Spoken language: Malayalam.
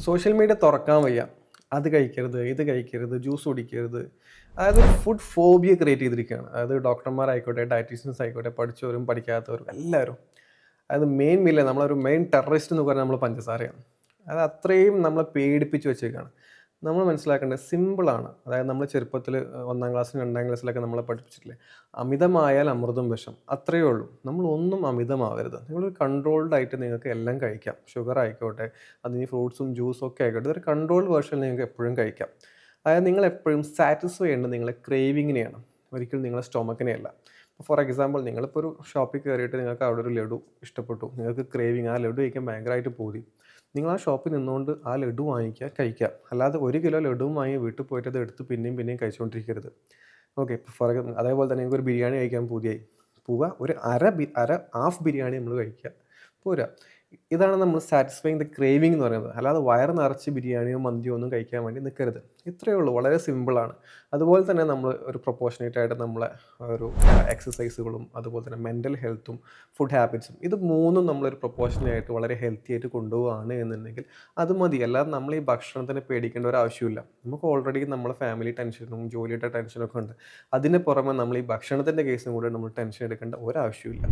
സോഷ്യൽ മീഡിയ തുറക്കാൻ വയ്യ. അത് കഴിക്കരുത്, ഇത് കഴിക്കരുത്, ജ്യൂസ് കുടിക്കരുത്. അതായത് ഒരു ഫുഡ് ഫോബിയ ക്രിയേറ്റ് ചെയ്തിരിക്കുകയാണ്. അതായത് ഡോക്ടർമാരായിക്കോട്ടെ, ഡയറ്റീഷ്യൻസ് ആയിക്കോട്ടെ, പഠിച്ചവരും പഠിക്കാത്തവരും എല്ലാവരും. അതായത് മെയിൻ വില്ലൻ നമ്മളൊരു മെയിൻ ടെററിസ്റ്റ് എന്ന് പറഞ്ഞാൽ നമ്മൾ പഞ്ചസാരയാണ്. അത് അത്രയും നമ്മളെ പേടിപ്പിച്ച് വെച്ചേക്കാണ്. നമ്മൾ മനസ്സിലാക്കേണ്ടത് സിമ്പിളാണ്. അതായത് നമ്മൾ ചെറുപ്പത്തിൽ 1-ാം ക്ലാസ്സിലും 2-ാം ക്ലാസ്സിലൊക്കെ നമ്മളെ പഠിപ്പിച്ചിട്ടില്ലേ, അമിതമായാൽ അമൃതും വിഷം. അത്രയേ ഉള്ളൂ. നമ്മളൊന്നും അമിതമാവരുത്. നിങ്ങളൊരു കൺട്രോൾഡ് ആയിട്ട് നിങ്ങൾക്ക് എല്ലാം കഴിക്കാം. ഷുഗർ ആയിക്കോട്ടെ, അതിന് ഫ്രൂട്ട്സും ജ്യൂസും ഒക്കെ ആയിക്കോട്ടെ, ഇതൊരു കൺട്രോൾഡ് വേർഷനിൽ നിങ്ങൾക്ക് എപ്പോഴും കഴിക്കാം. അതായത് നിങ്ങൾ എപ്പോഴും സാറ്റിസ്ഫൈ ചെയ്യേണ്ടത് നിങ്ങളെ ക്രേവിങ്ങിനെയാണ്, ഒരിക്കലും നിങ്ങളെ സ്റ്റൊമക്കിനെയല്ല. ഫോർ എക്സാമ്പിൾ, നിങ്ങളിപ്പോൾ ഒരു ഷോപ്പിൽ കയറിയിട്ട് നിങ്ങൾക്ക് അവിടെ ഒരു ലഡു ഇഷ്ടപ്പെട്ടു, നിങ്ങൾക്ക് ക്രേവിങ്, ആ ലഡു കഴിക്കാൻ ഭയങ്കരമായിട്ട് പൂതി. നിങ്ങൾ ആ ഷോപ്പിൽ നിന്നുകൊണ്ട് ആ ലഡു വാങ്ങിക്കുക, കഴിക്കുക. അല്ലാതെ 1 കിലോ ലഡുവും വാങ്ങി വീട്ടിൽ പോയിട്ട് അത് എടുത്ത് പിന്നെയും പിന്നെയും കഴിച്ചുകൊണ്ടിരിക്കരുത്. ഓക്കെ, ഫോർ അതേപോലെ തന്നെ നിങ്ങൾക്ക് ഒരു ബിരിയാണി കഴിക്കാൻ പൂതിയായി, പോവുക, ഒരു ഹാഫ് ബിരിയാണി നമ്മൾ കഴിക്കുക, പോരുക. ഇതാണ് നമ്മൾ സാറ്റിസ്ഫൈങ് ദ ക്രേവിംഗ് എന്ന് പറയുന്നത്. അല്ലാതെ വയറ് നിറച്ച് ബിരിയാണിയോ മന്തിയോ ഒന്നും കഴിക്കാൻ വേണ്ടി നിൽക്കരുത്. ഇത്രയേ ഉള്ളൂ, വളരെ സിമ്പിളാണ്. അതുപോലെ തന്നെ നമ്മൾ ഒരു പ്രൊപ്പോർഷനേറ്റ് ആയിട്ട് നമ്മളെ ഒരു എക്സസൈസുകളും അതുപോലെ തന്നെ മെൻ്റൽ ഹെൽത്തും ഫുഡ് ഹാബിറ്റ്സും, ഇത് മൂന്നും നമ്മളൊരു പ്രൊപ്പോർഷനായിട്ട് വളരെ ഹെൽത്തി ആയിട്ട് കൊണ്ടുപോവുകയാണ് എന്നുണ്ടെങ്കിൽ അത് മതി. അല്ലാതെ നമ്മൾ ഈ ഭക്ഷണത്തിനെ പേടിക്കേണ്ട ഒരു ആവശ്യമില്ല. നമുക്ക് ഓൾറെഡി നമ്മളെ ഫാമിലി ടെൻഷനും ജോലിയുടെ ടെൻഷനൊക്കെ ഉണ്ട്. അതിന് പുറമെ നമ്മൾ ഈ ഭക്ഷണത്തിൻ്റെ കേസും കൂടെ നമ്മൾ ടെൻഷൻ എടുക്കേണ്ട ഒരാവശ്യമില്ല.